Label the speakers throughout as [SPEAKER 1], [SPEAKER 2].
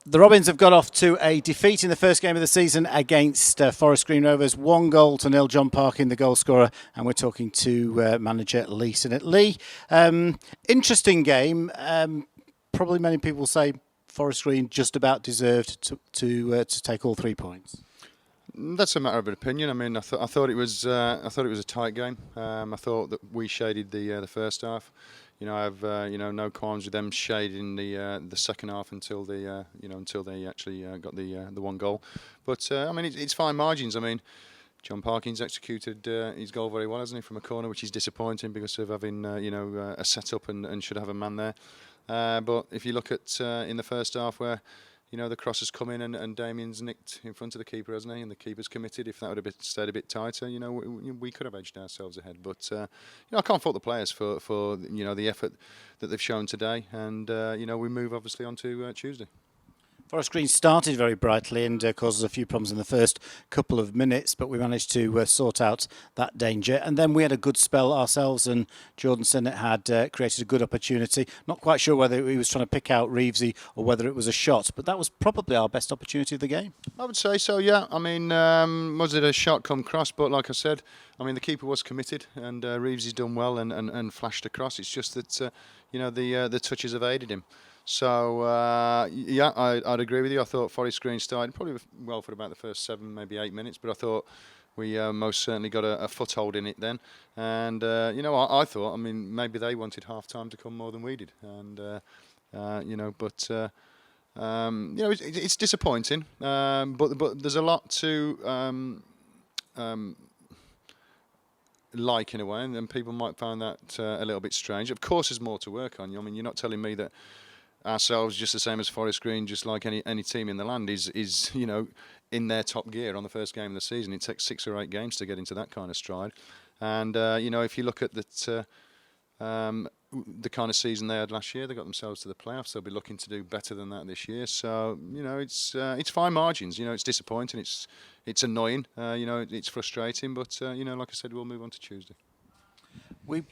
[SPEAKER 1] The Robins have got off to a defeat in the first game of the season against Forest Green Rovers, 1-0 John Parkin, the goal scorer, and we're talking to manager Lee Sinnott. Lee, interesting game. Probably many people say Forest Green just about deserved to take all 3 points.
[SPEAKER 2] That's a matter of opinion. I mean, I thought it was a tight game. I thought that we shaded the first half. I have no qualms with them shading the second half until they actually got the 1 goal. But I mean, it's fine margins. I mean, John Parkin's executed his goal very well, hasn't he, from a corner, which is disappointing because of having a set up and should have a man there. But if you look at in the first half where the cross has come in and Damien's nicked in front of the keeper, hasn't he? And the keeper's committed. If that would have stayed a bit tighter, we could have edged ourselves ahead. But I can't fault the players for the effort that they've shown today. And we move obviously on to Tuesday.
[SPEAKER 1] Forest Green started very brightly and caused us a few problems in the first couple of minutes, but we managed to sort out that danger. And then we had a good spell ourselves, and Jordan Sinnott had created a good opportunity. Not quite sure whether he was trying to pick out Reevesy or whether it was a shot, but that was probably our best opportunity of the game.
[SPEAKER 2] I would say so, yeah. I mean, was it a shot come cross? But like I said, I mean, the keeper was committed, and Reevesy's done well and flashed across. It's just that the touches have aided him. So, I'd agree with you. I thought Forest Green started probably well for about the first 7, maybe 8 minutes, but I thought we most certainly got a foothold in it then. And, I thought, I mean, maybe they wanted half-time to come more than we did. And, it's disappointing. But there's a lot to like in a way, and people might find that a little bit strange. Of course, there's more to work on. I mean, you're not telling me that ourselves, just the same as Forest Green, just like any team in the land, is in their top gear on the first game of the season. It takes 6 or 8 games to get into that kind of stride. And if you look at the kind of season they had last year, they got themselves to the playoffs. They'll be looking to do better than that this year. So it's fine margins. It's disappointing. It's annoying. It's frustrating. But like I said, we'll move on to Tuesday.
[SPEAKER 1] We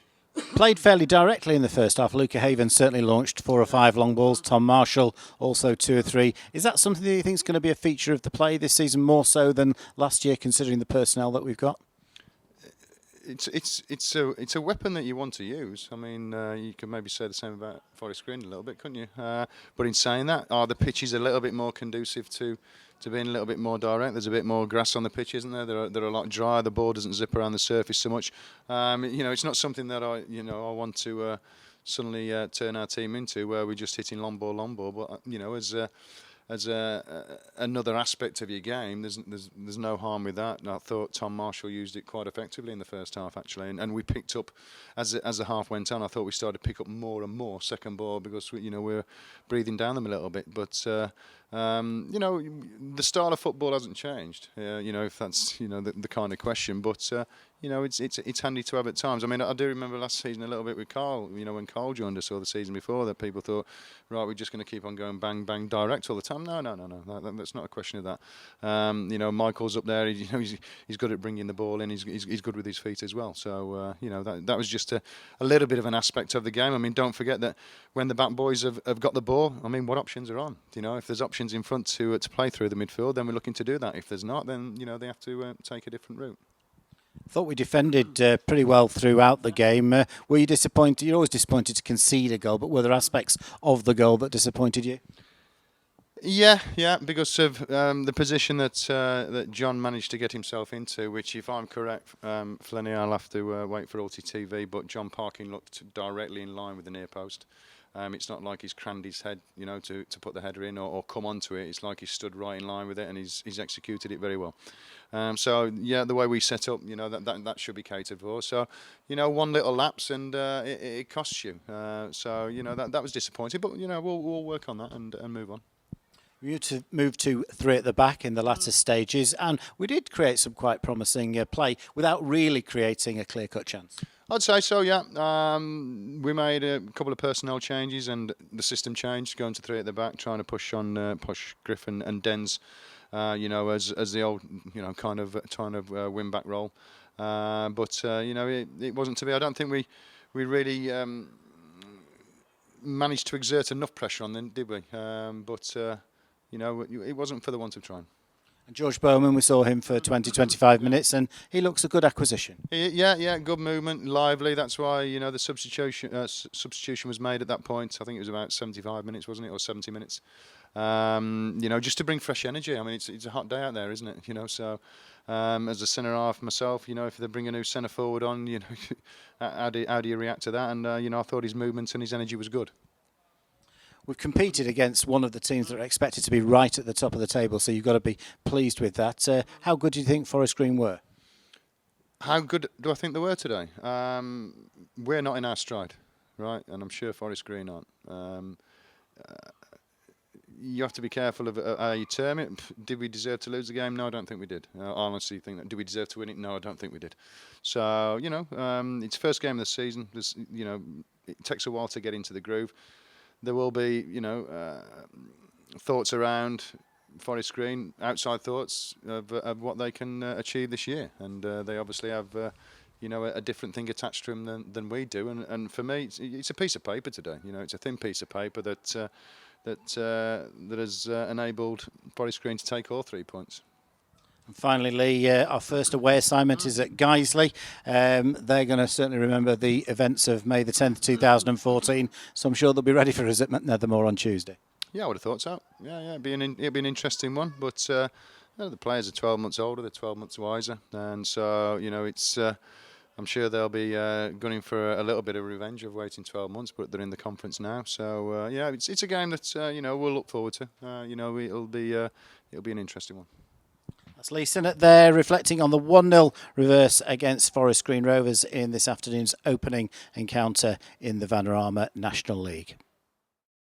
[SPEAKER 1] played fairly directly in the first half. Luca Haven certainly launched 4 or 5 long balls. Tom Marshall also 2 or 3. Is that something that you think is going to be a feature of the play this season, more so than last year, considering the personnel that we've got?
[SPEAKER 2] It's a weapon that you want to use. I mean, you could maybe say the same about Forest Green a little bit, couldn't you? But in saying that, are the pitches a little bit more conducive to being a little bit more direct? There's a bit more grass on the pitch, isn't there? They're a lot drier. The ball doesn't zip around the surface so much. It's not something that I want to suddenly turn our team into, where we're just hitting long ball. But as another aspect of your game, there's no harm with that. And I thought Tom Marshall used it quite effectively in the first half, actually, and we picked up as the half went on. I thought we started to pick up more and more second ball because we're breathing down them a little bit. But the style of football hasn't changed. If that's the kind of question. But it's handy to have at times. I mean, I do remember last season a little bit with Carl. When Carl joined us, or the season before, that people thought, right, we're just going to keep on going bang bang direct all the time. No. That's not a question of that. Michael's up there. He's good at bringing the ball in. He's good with his feet as well. So that was just a little bit of an aspect of the game. I mean, don't forget that when the back boys have got the ball, I mean, what options are on? If there's options in front to play through the midfield, then we're looking to do that. If there's not, then they have to take a different route.
[SPEAKER 1] Thought we defended pretty well throughout the game. Were you disappointed? You're always disappointed to concede a goal, but were there aspects of the goal that disappointed you?
[SPEAKER 2] Yeah, because of the position that John managed to get himself into, which, if I'm correct, Flenny, I'll have to wait for Alty TV, but John Parkin looked directly in line with the near post. It's not like he's crammed his head, to put the header in or come onto it. It's like he's stood right in line with it, and he's executed it very well. The way we set up, that should be catered for. So, one little lapse and it costs you. That was disappointing, but we'll work on that and move on.
[SPEAKER 1] We moved to 3 at the back in the latter stages, and we did create some quite promising play without really creating a clear-cut chance.
[SPEAKER 2] I'd say so, yeah. We made a couple of personnel changes and the system changed, going to 3 at the back, trying to push on Griffin and Dens, as the old, kind of win-back role. It wasn't to be. I don't think we really managed to exert enough pressure on them, did we? it wasn't for the want of trying.
[SPEAKER 1] And George Bowman, we saw him for 20-25 minutes, and he looks a good acquisition.
[SPEAKER 2] Yeah, good movement, lively. That's why the substitution was made at that point. I think it was about 75 minutes, wasn't it, or 70 minutes? Just to bring fresh energy. I mean, it's a hot day out there, isn't it? So as a centre half myself, if they bring a new centre forward on, how do you react to that? And I thought his movement and his energy was good.
[SPEAKER 1] We've competed against one of the teams that are expected to be right at the top of the table, so you've got to be pleased with that. How good do you think Forest Green were?
[SPEAKER 2] How good do I think they were today? We're not in our stride, right? And I'm sure Forest Green aren't. You have to be careful of how you term it. Did we deserve to lose the game? No, I don't think we did. I honestly think that. Do we deserve to win it? No, I don't think we did. So, it's first game of the season. It takes a while to get into the groove. There will be, thoughts around Forest Green, outside thoughts of what they can achieve this year, and they obviously have, a different thing attached to them than we do. And for me, it's a piece of paper today. It's a thin piece of paper that has enabled Forest Green to take all 3 points.
[SPEAKER 1] And finally, Lee, our first away assignment is at Guiseley. They're going to certainly remember the events of May the 10th, 2014, so I'm sure they'll be ready for us at Nethermore on Tuesday. Yeah,
[SPEAKER 2] I would have thought so. Yeah, it'd be an interesting one, but the players are 12 months older, they're 12 months wiser, and so, it's... I'm sure they'll be gunning for a little bit of revenge of waiting 12 months, but they're in the conference now. So, it's a game that, we'll look forward to. It'll be an interesting one.
[SPEAKER 1] That's Lee Sinnott there, reflecting on the 1-0 reverse against Forest Green Rovers in this afternoon's opening encounter in the Vanarama National League.